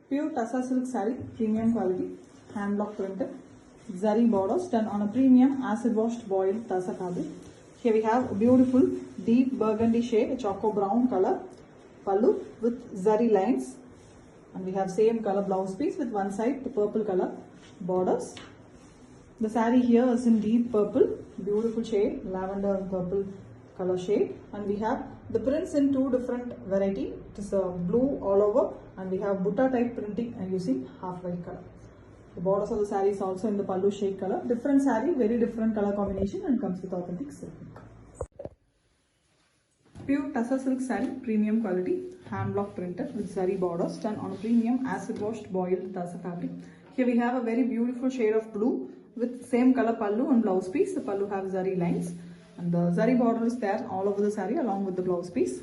Pure Tassa silk saree, premium quality, hand block printed, zari borders done on a premium acid washed boiled Tassa fabric. Here we have a beautiful deep burgundy shade, a choco brown color pallu with zari lines, and we have same color blouse piece with one side the purple color borders. The saree here is in deep purple, beautiful shade, lavender and purple color shade, and we have the prints in two different variety. It is a blue all over, and we have butta type printing and using half white color. The borders of the saree is also in the pallu shade color. Different saree, very different color combination, and comes with authentic silk. Pure Tassa silk saree, premium quality, hand block printed with zari borders done on a premium acid washed boiled Tassa fabric. Here we have a very beautiful shade of blue with same color pallu and blouse piece. The pallu have zari lines, and the zari border is there all over the saree along with the blouse piece.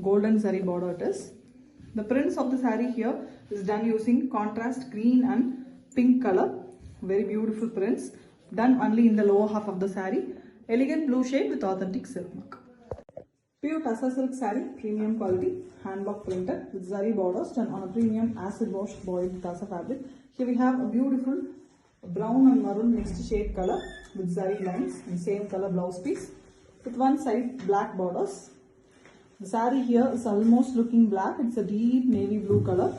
Golden zari border it is. The prints of the saree here is done using contrast green and pink color. Very beautiful prints done only in the lower half of the saree. Elegant blue shade with authentic silk mark. Pure Tassa silk saree, premium quality, hand block printed with zari borders done on a premium acid washed boiled Tassa fabric. Here we have a beautiful brown and maroon mixed shade color with zari lines and same color blouse piece with one side black borders. The saree here is almost looking black. It's a deep navy blue color,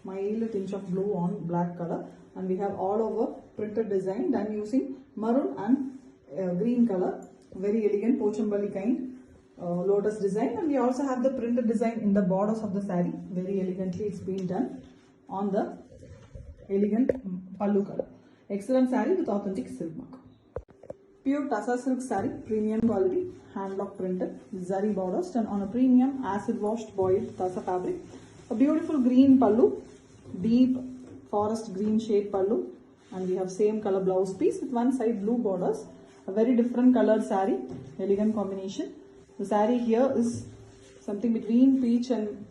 mild tinge of blue on black color, and we have all over printed design done using maroon and green color. Very elegant Pochambali kind lotus design, and we also have the printed design in the borders of the saree. Very elegantly it's been done on the elegant pallu color. Excellent saree with authentic silk mark. Pure Tassa silk saree, premium quality, hand block printed, zari borders done on a premium acid washed boiled Tassa fabric. A beautiful green pallu, deep forest green shade pallu, and we have same color blouse piece with one side blue borders. A very different colored saree, elegant combination. The saree here is something between peach and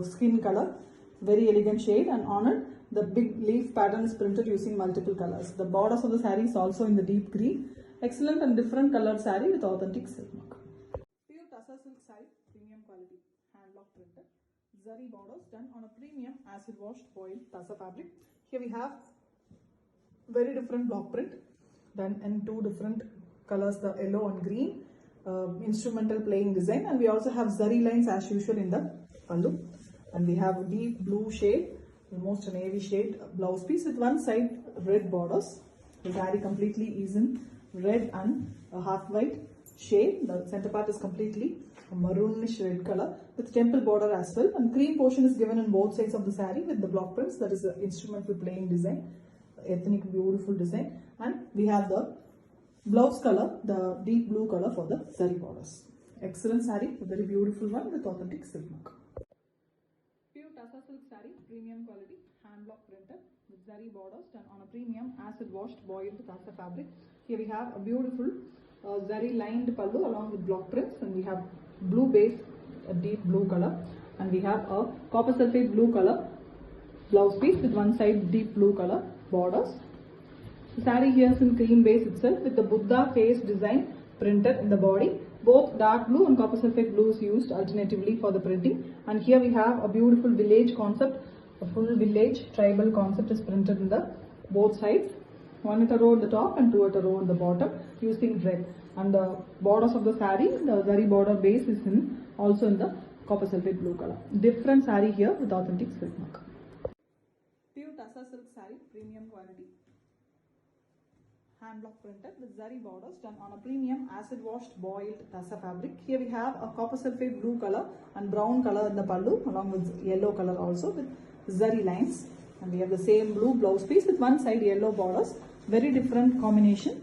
skin color, very elegant shade, and on it the big leaf pattern is printed using multiple colors. The borders of the saree is also in the deep green. Excellent and different colored saree with authentic silk mark. Pure Tassa silk saree, premium quality, hand block printed, zari borders done on a premium acid washed boiled Tassa fabric. Here we have very different block print done in two different colors, the yellow and green. Instrumental playing design, and we also have zari lines as usual in the pallu, and we have deep blue shade, almost a navy shade blouse piece with one side red borders. The saree completely is in red and a half white shade. The center part is completely a maroonish red color with temple border as well, and cream portion is given on both sides of the saree with the block prints. That is the instrumental playing design, ethnic beautiful design, and we have the blouse color, the deep blue color for the zari borders. Excellent saree, a very beautiful one with authentic silk mark. Pure Tassa silk saree, premium quality, hand block printed with zari borders done on a premium acid washed boiled Tassa fabric. Here we have a beautiful zari lined pallu along with block prints, and we have blue base, a deep blue color, and we have a copper sulphate blue color blouse piece with one side deep blue color borders. The saree here is in cream base itself with the Buddha face design printed in the body. Both dark blue and copper sulphate blue is used alternatively for the printing. And here we have a beautiful village concept. A full village tribal concept is printed in the both sides. One at a row at the top and two at a row at the bottom using red. And the borders of the saree, the zari border base is also in the copper sulphate blue color. Different saree here with authentic silk mark. Pure Tassa silk saree, premium quality, hand block printed with zari borders done on a premium acid washed boiled Tassa fabric. Here we have a copper sulphate blue color and brown color in the pallu along with yellow color also with zari lines, and we have the same blue blouse piece with one side yellow borders. Very different combination.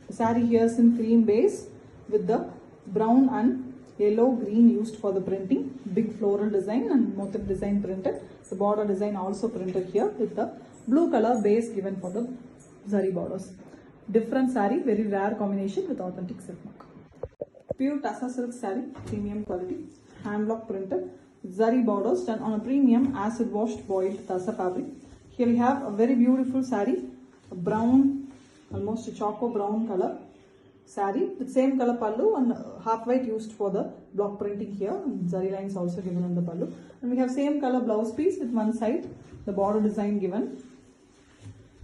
The saree here is in cream base with the brown and yellow green used for the printing. Big floral design and motif design printed. The border design also printed here with the blue color base given for the zari borders. Different saree, very rare combination with authentic silk mark. Pure Tassa silk saree, premium quality, hand block printed, zari borders done on a premium acid washed boiled Tassa fabric. Here we have a very beautiful saree, a brown, almost a choco brown color saree with same color pallu and half white used for the block printing here. Zari lines also given on the pallu, and we have same color blouse piece with one side the border design given.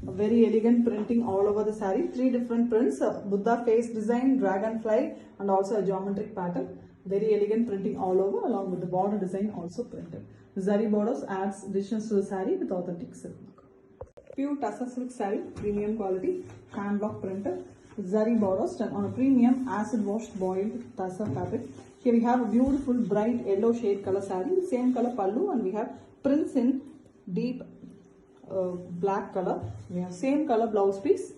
A very elegant printing all over the saree. 3 different prints: Buddha face design, dragonfly, and also a geometric pattern. Very elegant printing all over, along with the border design also printed. The zari borders adds richness to the saree with authentic silk work. Pure Tussar silk saree, premium quality, hand block printed. Zari borders done on a premium acid washed boiled Tussar fabric. Here we have a beautiful bright yellow shade color saree, same color pallu, and we have prints in deep black color. We have same color blouse piece,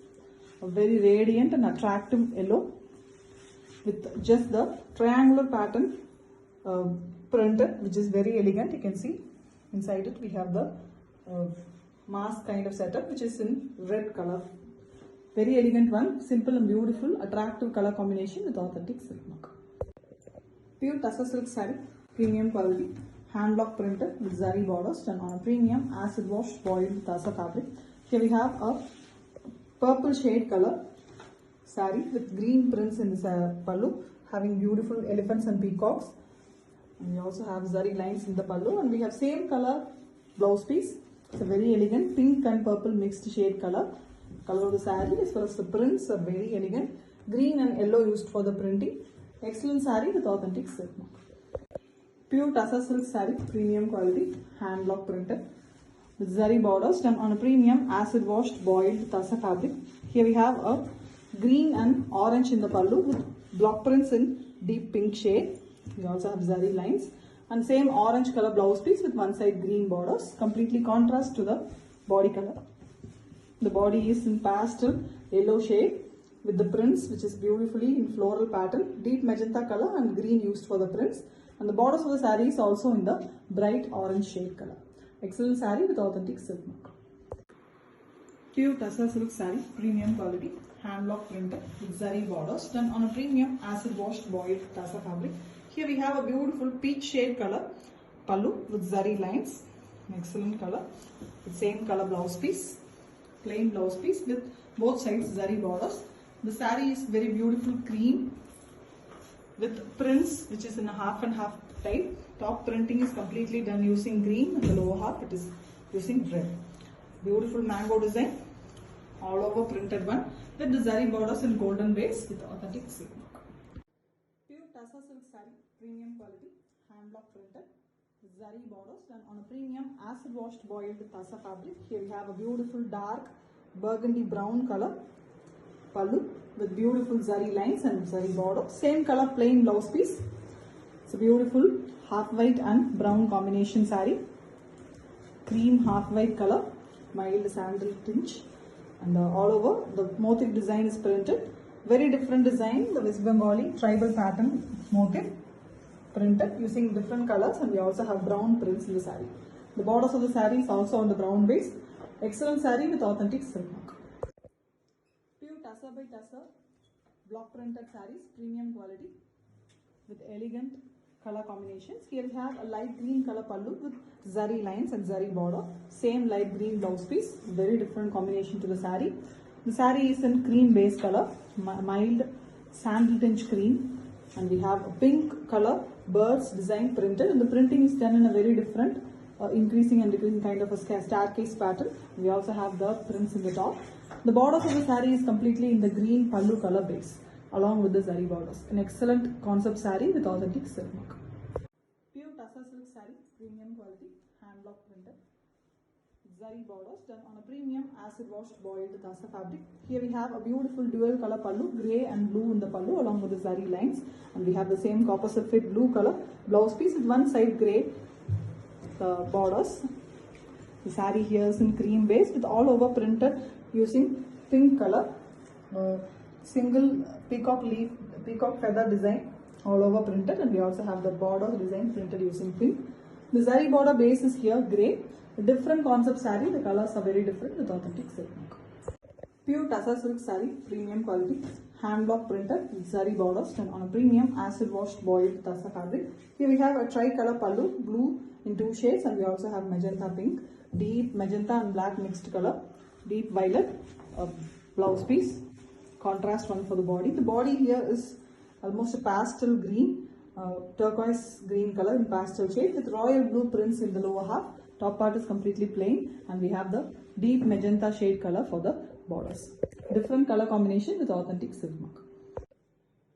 a very radiant and attractive yellow with just the triangular pattern printed, which is very elegant. You can see inside it we have the mask kind of setup, which is in red color. Very elegant one, simple and beautiful, attractive color combination with authentic silk mark. Pure Tussar silk saree, premium quality, hand block printed with zari borders done on a premium acid wash boiled Tussar fabric. Here we have a purple shade color saree with green prints in this pallu, having beautiful elephants and peacocks. And we also have zari lines in the pallu, and we have same color blouse piece. It's a very elegant pink and purple mixed shade color of the saree, as well as the prints are very elegant. Green and yellow used for the printing. Excellent saree with authentic silk mark. Pure Tussar silk saree, premium quality, hand block printed with zari borders done on a premium acid washed boiled Tussar fabric. Here we have a green and orange in the pallu with block prints in deep pink shade. We also have zari lines and same orange color blouse piece with one side green borders, completely contrast to the body color. The body is in pastel yellow shade with the prints, which is beautifully in floral pattern, deep magenta color and green used for the prints, and the borders of the saree is also in the bright orange shade color. Excellent saree with authentic silk mark. Pure Tussar silk saree, premium quality, hand block printed with zari borders done on a premium acid washed boiled Tussar fabric. Here we have a beautiful peach shade color pallu with zari lines, excellent color with same color blouse piece, plain blouse piece with both sides zari borders. The saree is very beautiful cream with prints, which is in a half and half type. Top printing is completely done using green, and the lower half it is using red. Beautiful mango design all over printed one with the zari borders in golden base with authentic silk mark. Pure Tussar silk saree, premium quality, hand block printed with zari borders done on a premium acid washed boiled Tussar fabric. Here we have a beautiful dark burgundy brown color pallu with beautiful zari lines and zari border. Same color plain blouse piece. It's a beautiful half white and brown combination saree. Cream half white color, mild sandal tinge, and all over the motif design is printed. Very different design, the West Bengali tribal pattern motif printed using different colors, and we also have brown prints in the saree. The borders of the saree is also on the brown base. Excellent saree with authentic silk mark. Pure Tussar by Tussar block printed sarees, premium quality with elegant color combinations. Here we have a light green color pallu with zari lines and zari border. Same light green blouse piece. Very different combination to the saree. The saree is in cream base color, mild sandal tinge cream, and we have a pink color birds design printed, and the printing is done in a very different increasing and decreasing kind of a staircase pattern. We also have the prints in the top. The borders of the saree is completely in the green pallu color base along with the zari borders. An excellent concept saree with authentic silk mark. Pure Tussar silk saree, premium quality, hand block printed. Zari borders done on a premium acid washed boiled Tussar fabric. Here we have a beautiful dual color pallu, grey and blue in the pallu along with the zari lines, and we have the same copper sulphate blue color blouse piece with one side grey borders. The saree here is in cream base with all over printed using pink color, single peacock feather design all over printed, and we also have the border design printed using pink. The zari border base is here grey. A different concept saree, the colors are very different with authentic silk mark. Pure Tussar silk saree, premium quality, hand block printed with zari borders done on a premium acid washed boiled Tussar fabric. Here we have a tricolor pallu, blue in 2 shades, and we also have magenta pink, deep magenta and black mixed color, deep violet blouse piece, contrast one for the body. The body here is almost a pastel green, turquoise green color in pastel shade with royal blue prints in the lower half. Top part is completely plain and we have the deep magenta shade color for the borders. Different color combination with authentic silk mark.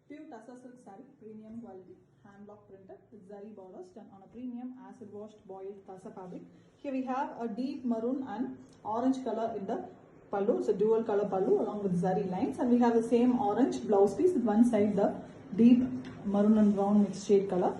Pure Tussar silk saree, premium quality, hand block printed with zari borders done on a premium acid washed boiled Tussar fabric. Here we have a deep maroon and orange color in the pallu. It's a dual color pallu along with zari lines, and we have the same orange blouse piece with one side the deep maroon and brown mixed shade color.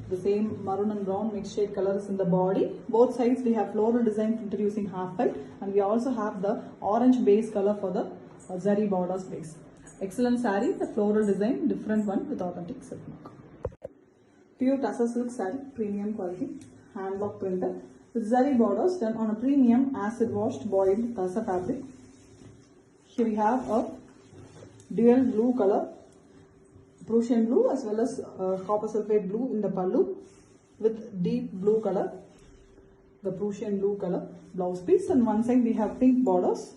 The same maroon and brown mixed shade color is in the body. Both sides we have floral design printed using half white, and we also have the orange base color for the zari borders base. Excellent saree, the floral design, different one with authentic silk mark. Pure Tussar silk saree, premium quality, hand block printed with zari borders done on a premium acid washed boiled Tussar fabric. Here we have a dual blue color, Prussian blue as well as copper sulphate blue in the pallu with deep blue color, the Prussian blue color blouse piece, and one side we have pink borders.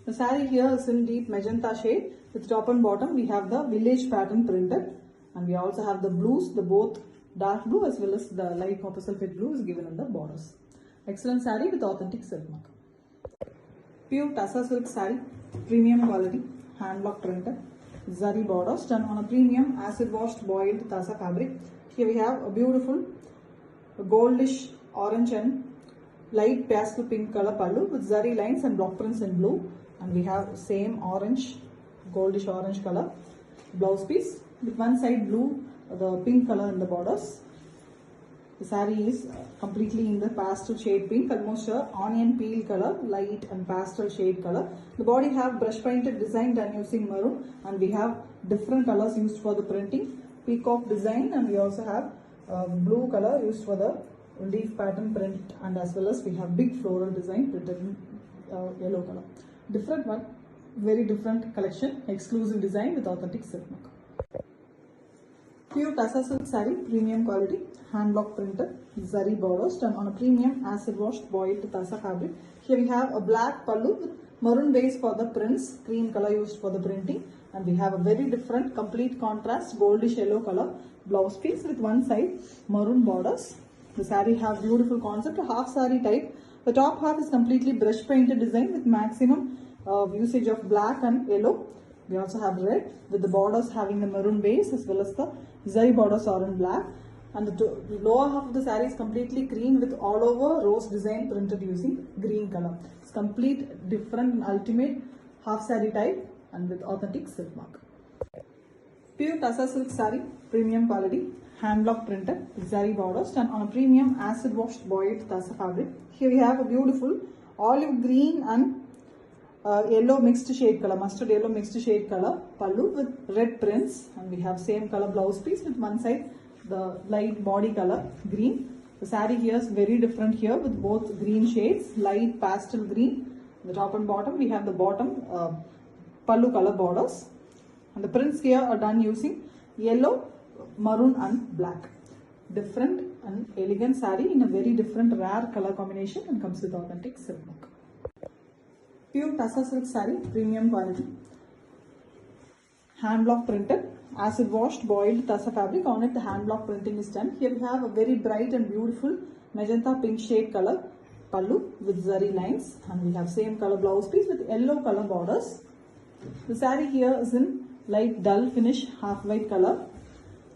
The saree here is in deep magenta shade with top and bottom we have the village pattern printed, and we also have the blues, the both dark blue as well as the light copper sulphate blue is given in the borders. Excellent saree with authentic silk mark. Pure Tussar silk saree, premium quality, hand block printed, zari borders done on a premium acid washed boiled Tussar fabric. Here we have a beautiful goldish orange and light pastel pink color pallu with zari lines and block prints in blue, and we have same orange, goldish orange color blouse piece with one side blue, the pink color in the borders. The saree is completely in the pastel shade pink, almost a onion peel color, light and pastel shade color. The body have brush painted design done using maroon, and we have different colors used for the printing, peacock design, and we also have blue color used for the leaf pattern print, and as well as we have big floral design printed in yellow color. Different one, very different collection, exclusive design with authentic silk mark. Pure Tussar silk saree, premium quality, hand block printed, zari borders done on a premium acid washed boiled Tussar fabric. Here we have a black pallu with maroon base for the prints, cream color used for the printing, and we have a very different complete contrast goldish yellow color blouse piece with one side maroon borders. The saree have beautiful concept, a half saree type. The top half is completely brush painted design with maximum usage of black and yellow. We also have red with the borders having the maroon base as well as the zari borders are in black, and the lower half of the saree is completely green with all over rose design printed using green color. It's complete different and ultimate half saree type and with authentic silk mark. Pure Tussar silk saree, premium quality, hand block printed with zari borders done on a premium acid washed boiled Tussar fabric. Here we have a beautiful olive green and yellow mixed shade color, mustard yellow mixed shade color pallu with red prints, and we have same color blouse piece with one side the light body color green. The saree here is very different here with both green shades, light pastel green. The top and bottom we have the bottom pallu color borders, and the prints here are done using yellow, maroon and black. Different and elegant saree in a very different rare color combination and comes with authentic silk mark. Pure Tussar silk saree, premium quality, hand block printed, acid washed boiled Tussar fabric. On it the hand block printing is done. Here we have a very bright and beautiful magenta pink shade color pallu with zari lines, and we have same color blouse piece with yellow color borders. The saree here is in light dull finish half white color,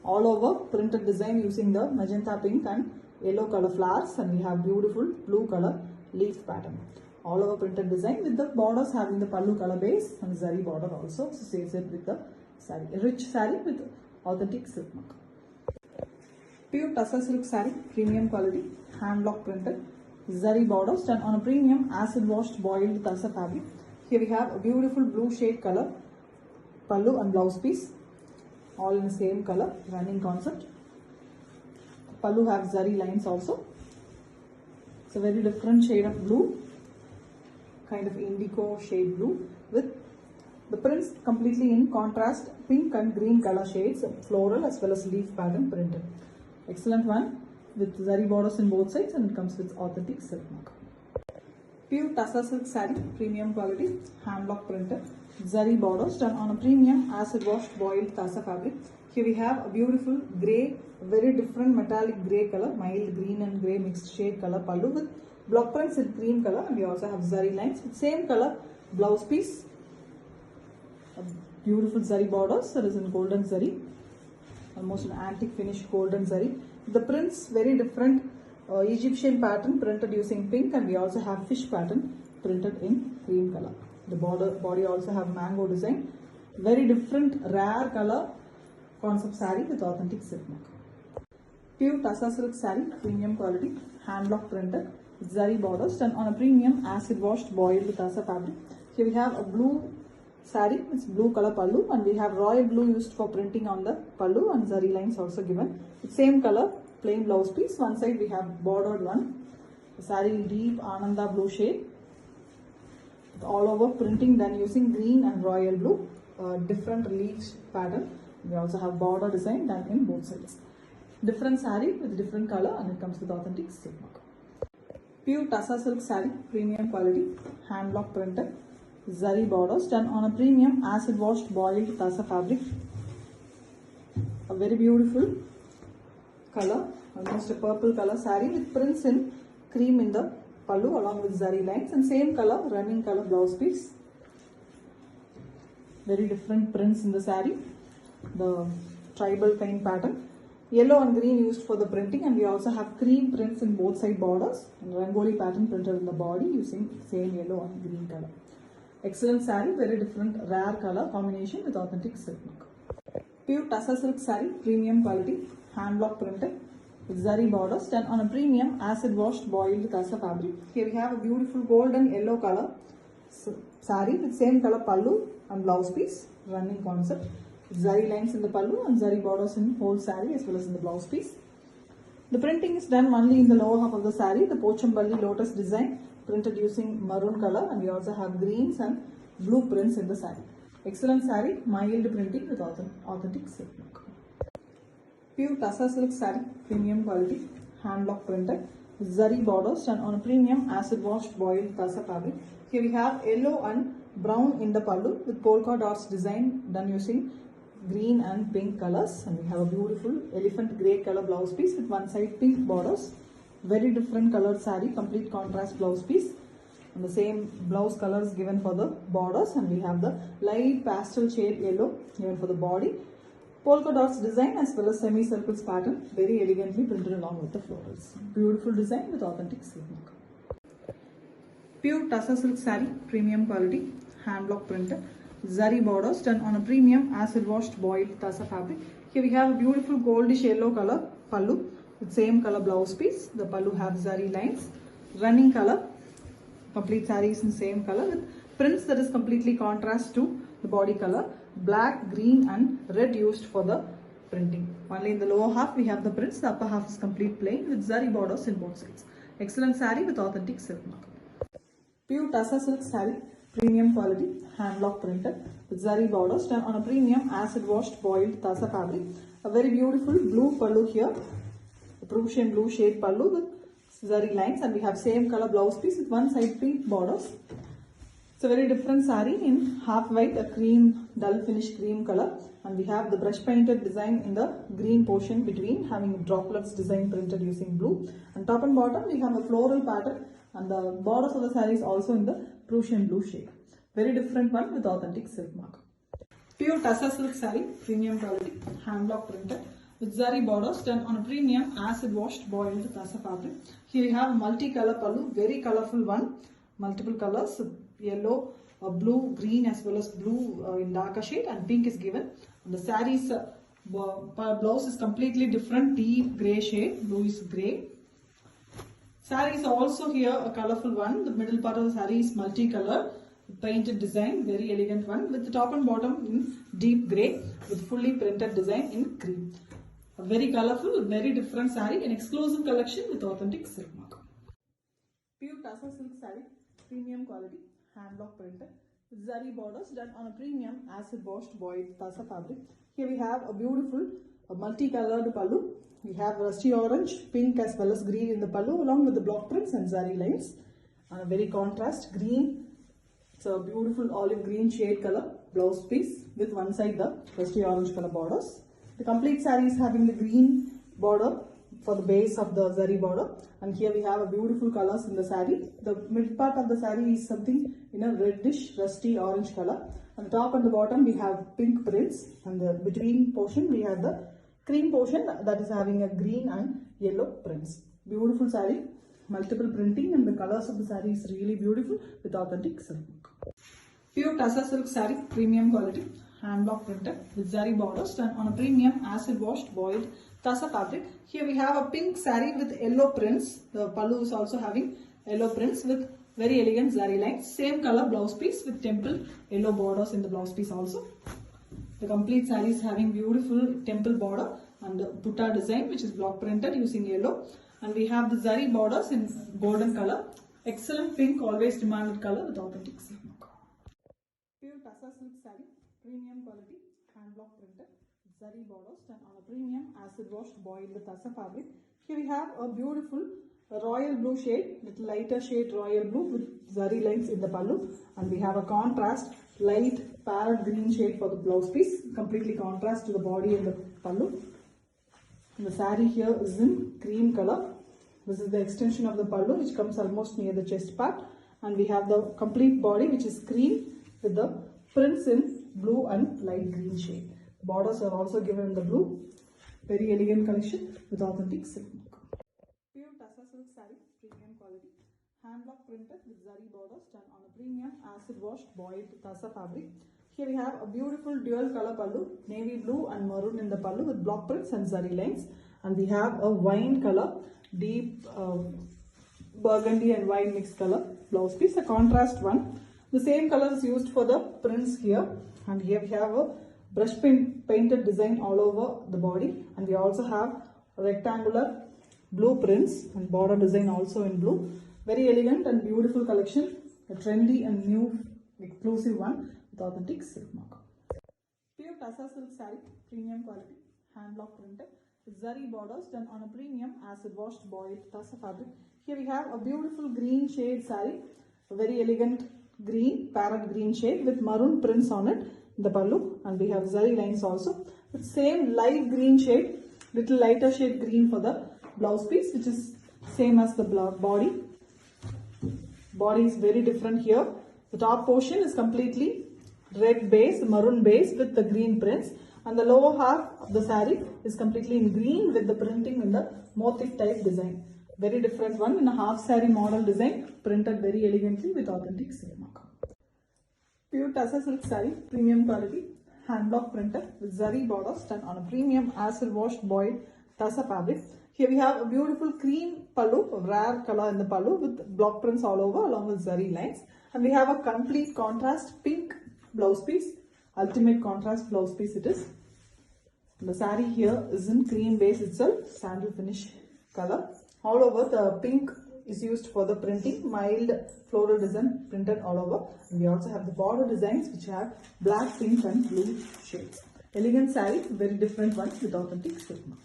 all over printed design using the magenta pink and yellow color flowers, and we have beautiful blue color leaf pattern. All over printed design with the borders having the pallu color base and zari border also, so says it with the saree. A rich saree with authentic silk mark. Pure Tussar silk saree, premium quality, hand block printed, zari borders done on a premium acid washed boiled Tussar fabric. Here we have a beautiful blue shade color pallu and blouse piece, all in the same color, running concept. Pallu have zari lines also. It's a very different shade of blue, kind of indigo shade blue with the prints completely in contrast pink and green color shades, floral as well as leaf pattern printed. Excellent one with zari borders in both sides, and it comes with authentic silk mark. Pure Tassa silk saree, premium quality, hand block printed, zari borders done on a premium acid washed boiled Tassa fabric. Here we have a beautiful grey, very different metallic grey color, mild green and grey mixed shade color pallu with block prints in cream color, and we also have zari lines with same color blouse piece. A beautiful zari borders that is in golden zari, almost an antique finish golden zari. The prints very different. Egyptian pattern printed using pink, and we also have fish pattern printed in cream color. The body also have mango design. Very different rare color concept saree with authentic silk mark. Pure Tassa silk saree, premium quality, hand block printed, zari borders done on a premium acid washed boiled Tassa fabric. Here we have a blue saree, it's blue color pallu, and we have royal blue used for printing on the pallu, and zari lines also given. Same color plain blouse piece. One side we have bordered one. The saree deep Ananda blue shade. With all over printing done using green and royal blue. Different leaves pattern. We also have border design done in both sides. Different saree with different color, and it comes with authentic silk mark. Pure Tassa silk saree, premium quality, hand block printed, zari borders done on a premium acid washed boiled Tassa fabric. A very beautiful color, almost a purple color saree with prints in cream in the pallu along with zari lines, and same color running color blouse piece. Very different prints in the saree. The tribal kind pattern, yellow and green used for the printing, and we also have cream prints in both side borders, and rangoli pattern printed in the body using same yellow and green color. Excellent saree, very different rare color combination with authentic silk mark. Pure Tassa silk saree, premium quality, hand block printed with zari borders done on a premium acid washed boiled Tassa fabric. Here we have a beautiful golden yellow color saree with same color pallu and blouse piece, running concept. Zari lines in the pallu and zari borders in whole saree as well as in the blouse piece. The printing is done only in the lower half of the saree, the Pochambali lotus design printed using maroon color, and we also have greens and blue prints in the saree. Excellent saree, mild printing with authentic silk mark. Pure Tassa silk saree, premium quality, hand block printed, zari borders done on a premium acid washed boiled Tassa fabric. Here we have yellow and brown in the pallu with polka dots design done using green and pink colors, and we have a beautiful elephant grey color blouse piece with one side pink borders. Very different colored saree, complete contrast blouse piece, and the same blouse colors given for the borders, and we have the light pastel shade yellow given for the body. Polka dots design as well as semicircles pattern, very elegantly printed along with the florals. Beautiful design with authentic silk mark. Pure Tassa silk saree, premium quality, hand block printed, zari borders done on a premium acid washed boiled Tassa fabric. Here we have a beautiful goldish yellow color pallu with same color blouse piece. The pallu have zari lines, running color, complete saree is in same color with prints that is completely contrast to the body color. Black, green and red used for the printing. Only in the lower half we have the prints, the upper half is complete plain with zari borders in both sides. Excellent saree with authentic silk mark. Pure Tassa silk saree, premium quality, hand block printed with zari borders done on a premium acid washed boiled Tassa fabric. A very beautiful blue pallu here, a Prussian blue shade pallu with zari lines, and we have same color blouse piece with one side pink borders. It's a very different saree in half white, a cream, dull finish cream color, and we have the brush painted design in the green portion between, having droplets design printed using blue, and top and bottom we have a floral pattern, and the borders of the saree is also in the Prussian blue shade. Very different one with authentic silk mark. Pure Tassa silk saree, premium quality, hand block printed with zari borders done on a premium acid washed boiled Tassa fabric. Here we have multi-color pallu, very colorful one, multiple colors, yellow, blue, green as well as blue in darker shade, and pink is given. And the saree's blouse is completely different, deep grey shade, blue is grey. Saree is also here a colorful one. The middle part of the saree is multicolor, painted design, very elegant one with the top and bottom in deep grey with fully printed design in cream. A very colorful, very different saree, an exclusive collection with authentic silk mark. Pure Tassa silk saree, premium quality, hand block printed with zari borders done on a premium acid washed boiled Tassa fabric. Here we have a beautiful multicolored pallu. We have rusty orange, pink as well as green in the pallu along with the block prints and zari lines. and a very contrast green. It's a beautiful olive green shade color blouse piece with one side the rusty orange color borders. The complete saree is having the green border for the base of the zari border, and here we have a beautiful colors in the saree. The mid part of the saree is something in a reddish rusty orange color. On the top and the bottom we have pink prints, and the between portion we have the cream portion that is having a green and yellow prints. Beautiful saree, multiple printing, and the colors of the saree is really beautiful with authentic silk. Pure Tassa silk saree, premium quality, hand block printed with zari borders done on a premium acid washed boiled Tassa fabric. Here we have a pink saree with yellow prints. The pallu is also having yellow prints with very elegant zari lines. Same color blouse piece with temple yellow borders in the blouse piece also. The complete saree is having beautiful temple border and butta design which is block printed using yellow. And we have the zari borders in golden color. Excellent pink, always demanded color with authentic silk. Pure Tassa silk saree, premium quality, hand block printed, zari borders done on a premium acid washed boiled Tassa fabric. Here we have a beautiful royal blue shade, little lighter shade royal blue with zari lines in the pallu, and we have a contrast light parrot green shade for the blouse piece, completely contrast to the body and the pallu. And the saree here is in cream color. This is the extension of the pallu which comes almost near the chest part, and we have the complete body which is cream with the prints in blue and light green shade. The borders are also given in the blue. Very elegant collection with authentic silk. Pure Tassa silk saree, premium quality, hand block printed with zari borders done on a premium acid washed boiled Tassa fabric. Here we have a beautiful dual color pallu, navy blue and maroon in the pallu with block prints and zari lines, and we have a wine color, deep burgundy and wine mixed color blouse piece, a contrast one. The same color is used for the prints here, and here we have a brush painted design all over the body, and we also have rectangular blue prints and border design also in blue. Very elegant and beautiful collection, a trendy and new exclusive one with authentic silk mark. Pure Tassa silk saree, premium quality, hand block printed with zari borders done on a premium acid washed boiled Tassa fabric. Here we have a beautiful green shade saree, a very elegant green, parrot green shade with maroon prints on it in the pallu, and we have zari lines also with same light green shade, little lighter shade green for the blouse piece which is same as the body. Body is very different here. The top portion is completely red base, maroon base with the green prints, and the lower half of the saree is completely in green with the printing in the motif type design. Very different one in a half saree model design, printed very elegantly with authentic silk mark. Pure Tassa silk saree, premium quality, hand block printed with zari borders done on a premium acid washed boiled Tassa fabric. Here we have a beautiful cream pallu, a rare color in the pallu with block prints all over along with zari lines, and we have a complete contrast pink blouse piece, ultimate contrast blouse piece it is. The saree here is in cream base itself, sandal finish color. All over the pink is used for the printing, mild floral design printed all over. And we also have the border designs which have black, pink and blue shades. Elegant saree, very different one with authentic silk mark.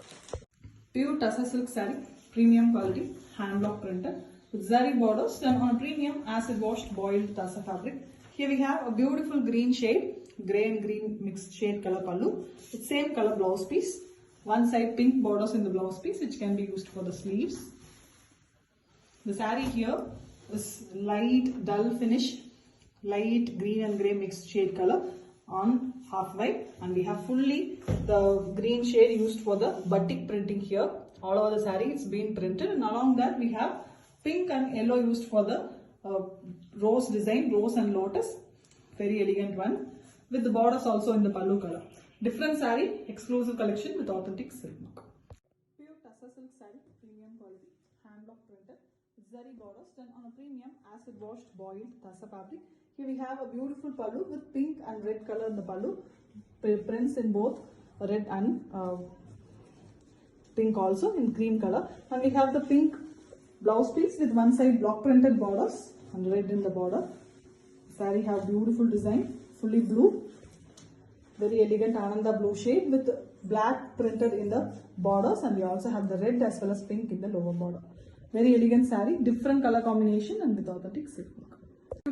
Pure Tassa silk saree, premium quality, hand block printed with zari borders done on a premium acid washed boiled Tassa fabric. Here we have a beautiful green shade, grey and green mixed shade color pallu with same color blouse piece. One side pink borders in the blouse piece which can be used for the sleeves. The saree here is light dull finish, light green and grey mixed shade color on half white, and we have fully the green shade used for the batik printing here. All over the saree it's been printed, and along that we have pink and yellow used for the rose design, rose and lotus. Very elegant one with the borders also in the pallu color. Different saree, exclusive collection with authentic silk mark. Pure Tassa silk saree, premium quality, hand block printed with zari borders done on a premium acid washed boiled Tassa fabric. Here we have a beautiful pallu with pink and red color in the pallu, prints in both red and pink also in cream color, and we have the pink blouse piece with one side block printed borders and red in the border. Saree have beautiful design, fully blue. Very elegant Ananda blue shade with black printed in the borders, and we also have the red as well as pink in the lower border. Very elegant saree, different color combination and with authentic silk work.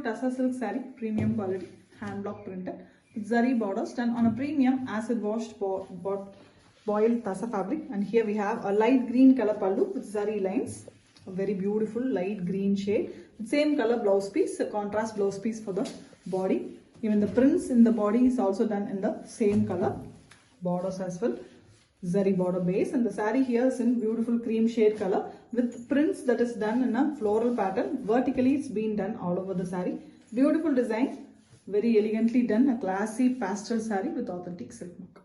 Tussar silk saree, premium quality, hand block printed, with zari borders done on a premium acid washed boiled tassa fabric. And here we have a light green color pallu with zari lines, a very beautiful light green shade. Same color blouse piece, a contrast blouse piece for the body. Even the prints in the body is also done in the same color. Borders as well, zari border base, and the saree here is in beautiful cream shade color with prints that is done in a floral pattern. Vertically it's been done all over the saree. Beautiful design, very elegantly done, a classy pastel saree with authentic silk mark.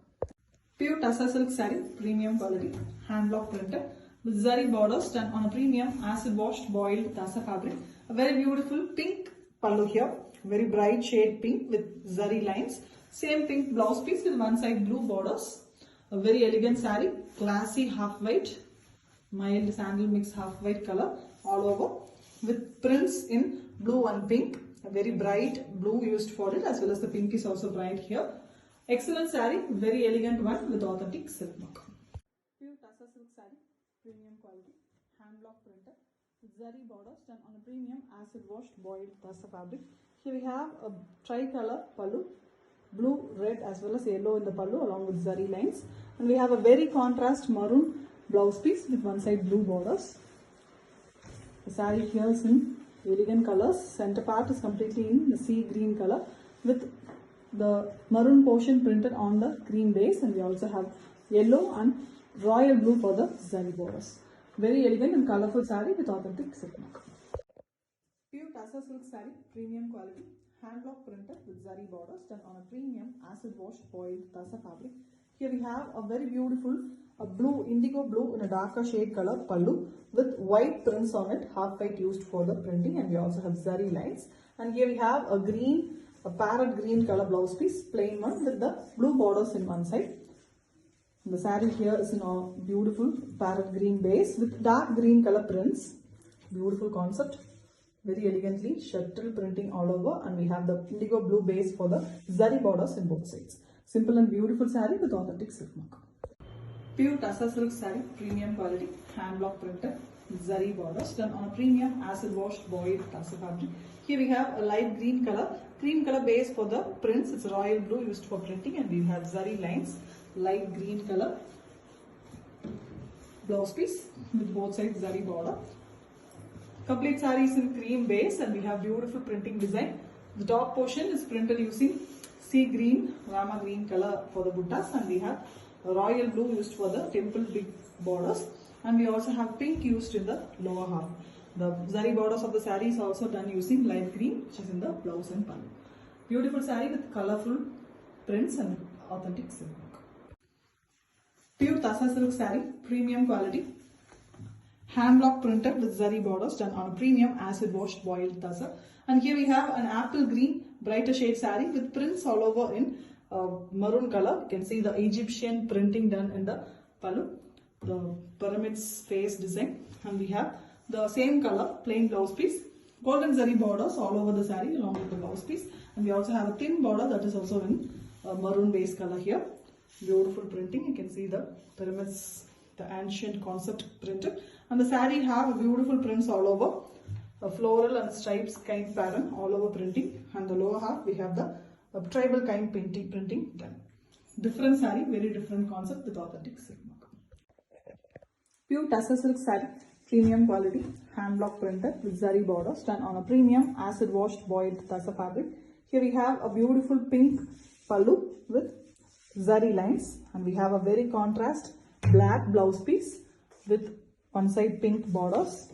Pure Tussar silk saree, premium quality, hand block printed with zari borders done on a premium acid washed boiled tassa fabric. A very beautiful pink pallu here, very bright shade pink with zari lines. Same pink blouse piece with one side blue borders. A very elegant saree, classy half white, mild sandal mix half white color all over with prints in blue and pink. A very bright blue used for it, as well as the pink is also bright here. Excellent saree, very elegant one with authentic silk mark. Pure Tussar silk saree, premium quality, hand block printed with zari borders done on a premium acid washed boiled tassa fabric. Here we have a tricolor pallu, blue, red as well as yellow in the pallu along with zari lines, and we have a very contrast maroon blouse piece with one side blue borders. The saree here is in elegant colors. Center part is completely in the sea green color with the maroon portion printed on the cream base, and we also have yellow and royal blue for the zari borders. Very elegant and colorful saree with authentic silk mark. Pure Tussar silk saree, premium quality, hand block printed with zari borders done on a premium acid washed boiled tassa fabric. Here we have a very beautiful blue, indigo blue in a darker shade color pallu with white prints on it, half white used for the printing, and we also have zari lines. And here we have a green, a parrot green color blouse piece, plain one with the blue borders in one side. The saree here is in a beautiful parrot green base with dark green color prints. Beautiful concept. Very elegantly shuttle printing all over, and we have the indigo blue base for the zari borders in both sides. Simple and beautiful saree with authentic silk mark. Pure Tussar silk saree, premium quality, hand block printed with zari borders done on a premium acid washed boiled tassa fabric. Here we have a light green color, cream color base for the prints. It's royal blue used for printing, and we have zari lines, light green color blouse piece with both sides zari border. Complete saree is in cream base, and we have beautiful printing design. The top portion is printed using sea green, rama green color for the buttas, and we have royal blue used for the temple big borders, and we also have pink used in the lower half. The zari borders of the saree is also done using light green, which is in the blouse and pallu. Beautiful saree with colorful prints and authentic silk work. Pure Tussar silk saree, premium quality, hand block printed with zari borders done on a premium acid washed boiled tussar. And here we have an apple green brighter shade saree with prints all over in maroon color. You can see the Egyptian printing done in the pallu, the pyramid's face design, and we have the same color plain blouse piece, golden zari borders all over the saree along with the blouse piece, and we also have a thin border that is also in maroon base color here. Beautiful printing. You can see the pyramids, the ancient concept printed, and the saree have beautiful prints all over, a floral and stripes kind pattern all over printing, and the lower half we have the tribal kind printing done. Different saree, very different concept with authentic silk mark. Pure Tussar silk saree, premium quality, hand block printed with zari borders done on a premium acid washed boiled tassa fabric. Here we have a beautiful pink pallu with zari lines, and we have a very contrast black blouse piece with one side pink borders,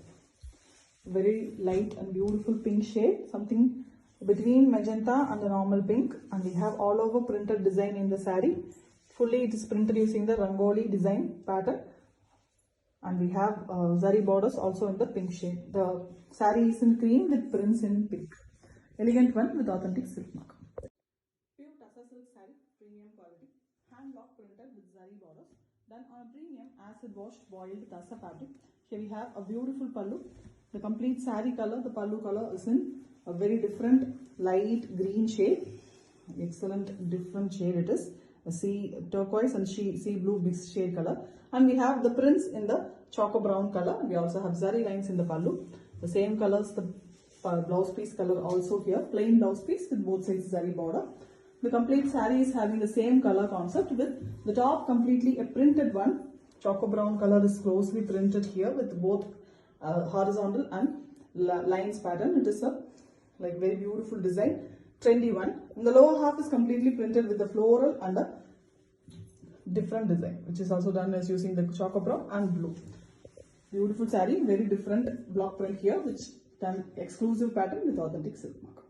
very light and beautiful pink shade, something between magenta and the normal pink, and we have all over printed design in the saree. Fully it is printed using the rangoli design pattern, and we have zari borders also in the pink shade. The saree is in cream with prints in pink. Elegant one with authentic silk mark. Pure Tussar silk saree, premium quality, hand block printed with zari borders done on a premium acid washed boiled tassa fabric. Here we have a beautiful pallu. The complete saree color, the pallu color, is in a very different light green shade. Excellent different shade it is. sea turquoise and sea blue mixed shade color. And we have the prints in the choco brown color. We also have zari lines in the pallu. The same colors, the blouse piece color also here. Plain blouse piece with both sides zari border. The complete saree is having the same color concept with the top completely a printed one. Choco brown color is closely printed here with both horizontal and lines pattern. It is a like very beautiful design, trendy one. And the lower half is completely printed with the floral and a different design, which is also done as using the choco brown and blue. Beautiful saree, very different block print here, which done exclusive pattern with authentic silk mark.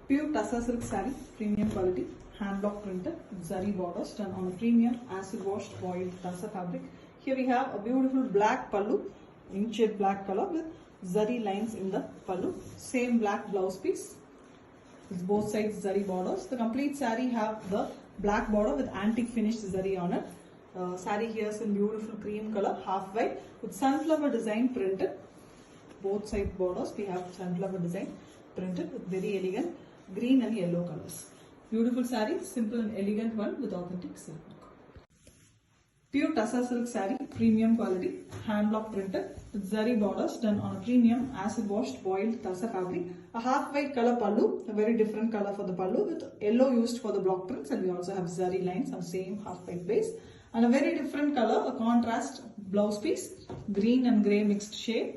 Pure Tassa silk saree, premium quality, hand block printed, zari borders done on a premium acid washed boiled Tassa fabric. Here we have a beautiful black pallu, inkshade black color with zari lines in the pallu. Same black blouse piece with both sides zari borders. The complete saree have the black border with antique finished zari on it. Saree here is in beautiful cream color, half white with sunflower design printed. Both side borders we have sunflower design printed with very elegant green and yellow colors. Beautiful saree, simple and elegant one with authentic silk. Pure Tassa silk saree, premium quality, hand block printed with zari borders done on a premium acid washed boiled Tassa fabric. A half white color pallu, a very different color for the pallu with yellow used for the block prints, and we also have zari lines on same half white base. And a very different color, a contrast blouse piece, green and grey mixed shade.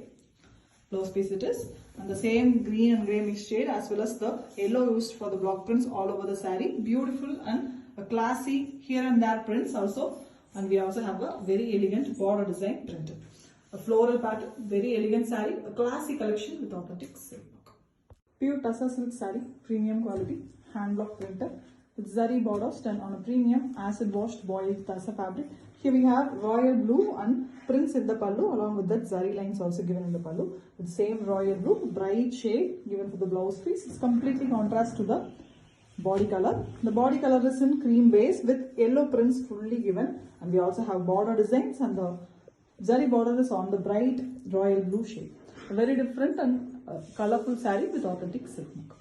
Blouse piece it is, and the same green and grey mixed shade as well as the yellow used for the block prints all over the saree. Beautiful and a classy here and there prints also, and we also have a very elegant border design printed. A floral pattern, very elegant saree, a classy collection with authentic silk. Pure Tassa silk saree, premium quality, hand block printed with zari borders done on a premium acid washed boiled Tassa fabric. Here we have royal blue and prints in the pallu, along with that zari lines also given in the pallu with same royal blue, bright shade given for the blouse piece. It's completely contrast to the body color. The body color is in cream base with yellow prints fully given, and we also have border designs, and the zari border is on the bright royal blue shade. A very different and colorful saree with authentic silk mark.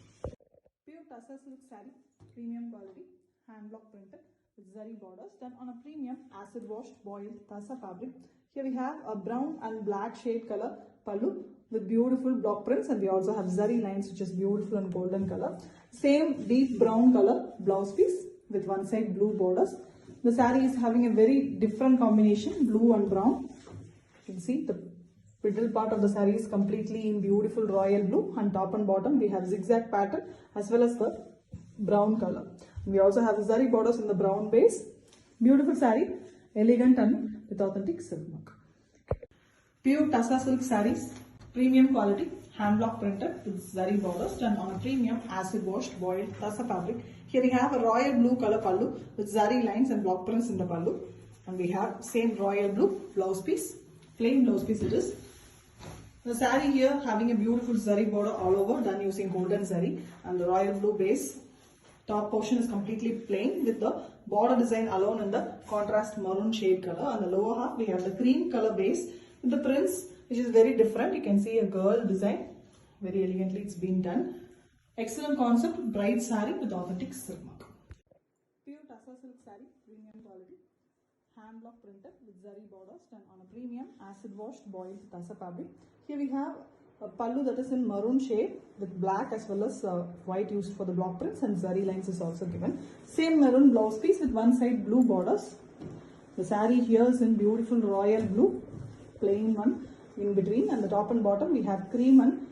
Pure Tassa silk saree, premium quality, hand block printed with zari borders done on a premium acid washed boiled Tassa fabric. Here we have a brown and black shade color pallu with beautiful block prints, and we also have zari lines which is beautiful and golden color. Same deep brown color blouse piece with one side blue borders. The saree is having a very different combination, blue and brown. You can see the middle part of the saree is completely in beautiful royal blue, and top and bottom we have zigzag pattern as well as the brown color. We also have the zari borders in the brown base. Beautiful saree, elegant and with authentic silk mark. Pure Tassa silk sarees, premium quality, hand block printed with zari borders done on a premium acid washed boiled Tassa fabric. Here we have a royal blue color pallu with zari lines and block prints in the pallu, and we have same royal blue blouse piece, plain blouse piece it is. The saree here having a beautiful zari border all over done using golden zari, and the royal blue base. Top portion is completely plain with the border design alone in the contrast maroon shade color, and the lower half we have the cream color base with the prints which is very different. You can see a girl design, very elegantly it's been done. Excellent concept, bright saree with authentic silk mark. Pure Tassa silk saree, premium quality, hand block printed with zari borders done on a premium acid washed boiled Tassa fabric. Here we have a pallu that is in maroon shade with black as well as white used for the block prints, and zari lines is also given. Same maroon blouse piece with one side blue borders. The saree here is in beautiful royal blue, plain one in between, and the top and bottom we have cream and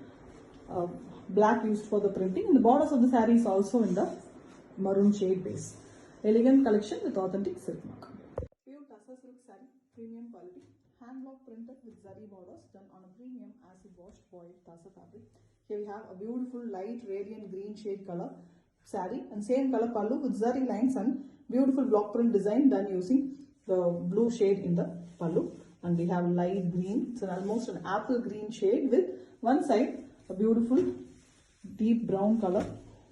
black used for the printing, and the borders of the saree is also in the maroon shade base. Elegant collection with authentic silk mark. Pure Tassa silk saree, premium quality, hand block printed with zari borders done on a premium acid washed boiled Tassa fabric. Here we have a beautiful light radiant green shade color saree, and same color pallu with zari lines and beautiful block print design done using the blue shade in the pallu, and we have light green, it's almost an apple green shade with one side a beautiful deep brown color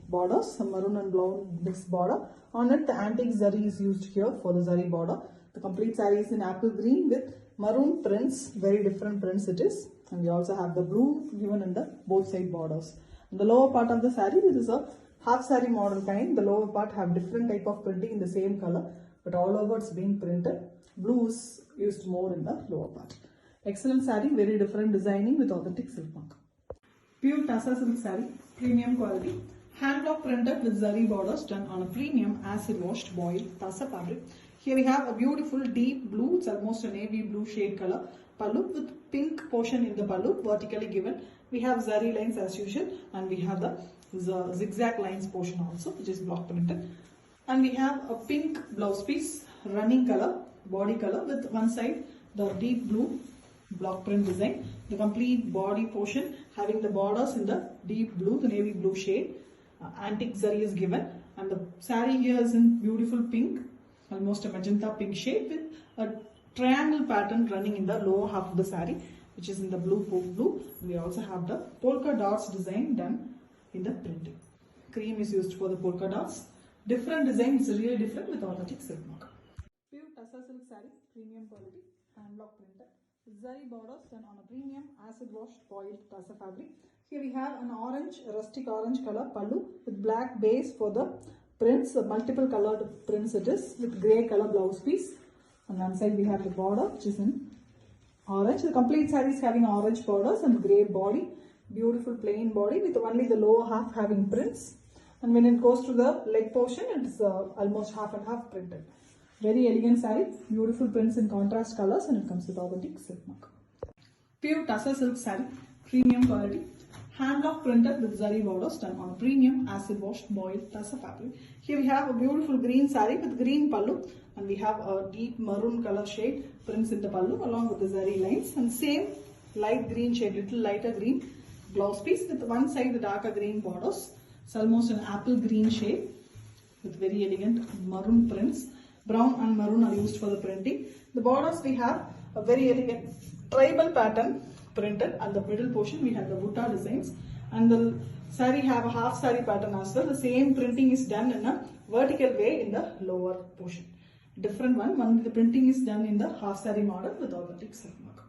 borders, some maroon and brown mixed border. On it the antique zari is used here for the zari border. The complete saree is in apple green with maroon prints, very different prints it is, and we also have the blue given in the both side borders. In the lower part of the saree there is a half saree model kind. The lower part have different type of printing in the same color, but all over it's being printed. Blue is used more in the lower part. Excellent saree, very different designing with authentic silk mark. Pure Tassa silk saree, premium quality. Hand block printed with zari borders done on a premium acid washed boiled Tassa fabric. Here we have a beautiful deep blue, it's almost a navy blue shade color pallu with pink portion in the pallu vertically given. We have zari lines as usual, and we have the zigzag lines portion also, which is block printed. And we have a pink blouse piece, running color, body color with one side the deep blue block print design. The complete body portion having the borders in the deep blue, the navy blue shade. Antique zari is given, and the saree here is in beautiful pink, almost a magenta pink shade with a triangle pattern running in the lower half of the saree, which is in the blue. We also have the polka dots design done in the printing. Cream is used for the polka dots. Different design, it's really different with authentic silk mark. Pure Tassa silk saree, premium quality, hand block printed. Zari borders done on a premium acid washed boiled Tassa fabric. Here we have an orange, rustic orange color pallu with black base for the prints, multiple colored prints it is, with grey color blouse piece. On one side we have the border, which is in orange. The complete saree is having orange borders and grey body. Beautiful plain body with only the lower half having prints. And when it goes to the leg portion, it's almost half and half printed. Very elegant saree, beautiful prints in contrast colors, and it comes with authentic silk mark. Pure Tassa silk saree, premium quality. Hand block printed with zari borders done on a premium acid washed boiled Tassa fabric. Here we have a beautiful green saree with green pallu, and we have a deep maroon color shade prints in the pallu along with the zari lines, and same light green shade, little lighter green blouse piece with one side the darker green borders. It's almost an apple green shade with very elegant maroon prints. Brown and maroon are used for the printing. The borders we have a very elegant tribal pattern printed, and the middle portion we have the butta designs, and the saree have a half saree pattern as well. The same printing is done in a vertical way in the lower portion. Different one the printing is done in the half saree model with authentic silk mark.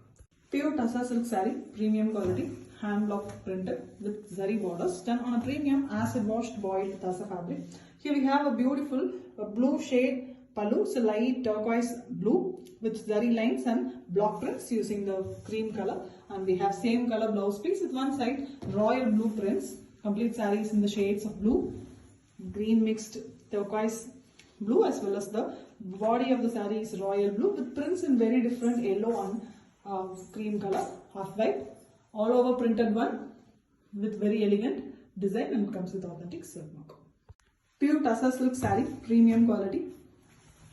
Pure Tassa silk saree, premium quality, hand block printed with zari borders done on a premium acid washed boiled Tassa fabric. Here we have a beautiful blue shade pallu, so light turquoise blue with zari lines and block prints using the cream color, and we have same color blouse piece with one side royal blue prints. Complete sarees in the shades of blue, green mixed turquoise blue, as well as the body of the saree is royal blue with prints in very different yellow and cream color, half white, all over printed one with very elegant design, and comes with authentic silk mark. Pure Tassa silk saree, premium quality,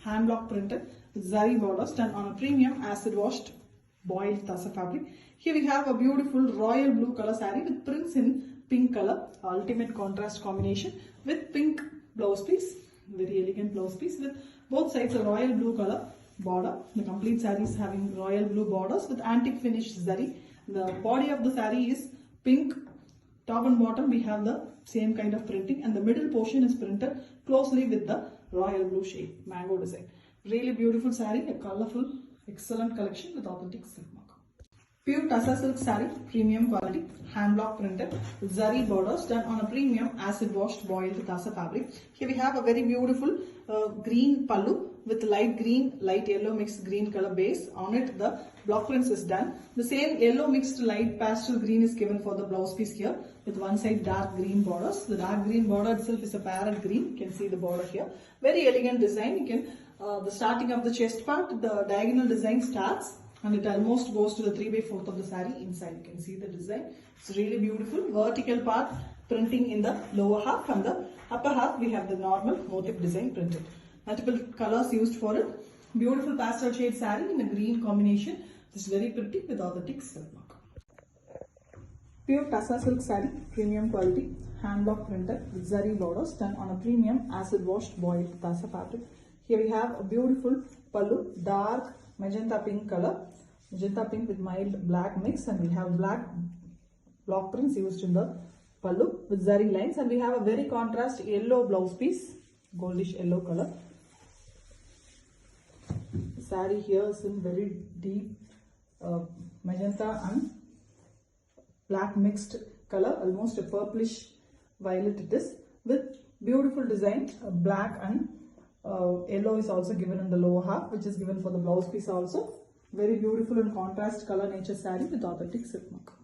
hand block printed with zari borders done on a premium acid washed boiled Tassa fabric. Here we have a beautiful royal blue color saree with prints in pink color, ultimate contrast combination with pink blouse piece, very elegant blouse piece with both sides a royal blue color border. The complete saree is having royal blue borders with antique finish zari. The body of the saree is pink. Top and bottom we have the same kind of printing, and the middle portion is printed closely with the royal blue shade, mango design. Really beautiful saree, a colorful, excellent collection with authentic silk mark. Pure Tassa silk saree, premium quality, hand block printed with zari borders done on a premium acid washed boiled Tassa fabric. Here we have a very beautiful green pallu with light green, light yellow mixed green color base. On it the block prints is done. The same yellow mixed light pastel green is given for the blouse piece here with one side dark green borders. The dark green border itself is a parrot green. You can see the border here. Very elegant design. You can the starting of the chest part, the diagonal design starts, and it almost goes to the 3/4 of the saree inside. You can see the design. It's really beautiful. Vertical part printing in the lower half, and the upper half we have the normal motif design printed. Multiple colors used for it. Beautiful pastel shade saree in a green combination. This is very pretty with authentic silk mark. Pure Tassa silk saree, premium quality, hand block printed with zari borders done on a premium acid washed boiled Tassa fabric. Here we have a beautiful pallu, dark magenta pink color, magenta pink with mild black mix, and we have black block prints used in the pallu with zari lines, and we have a very contrast yellow blouse piece, goldish yellow color. The saree here is in very deep magenta and black mixed color, almost a purplish violet it is. with beautiful design. Black and yellow is also given in the lower half, which is given for the blouse piece also. Very beautiful and contrast color nature saree with authentic silk mark.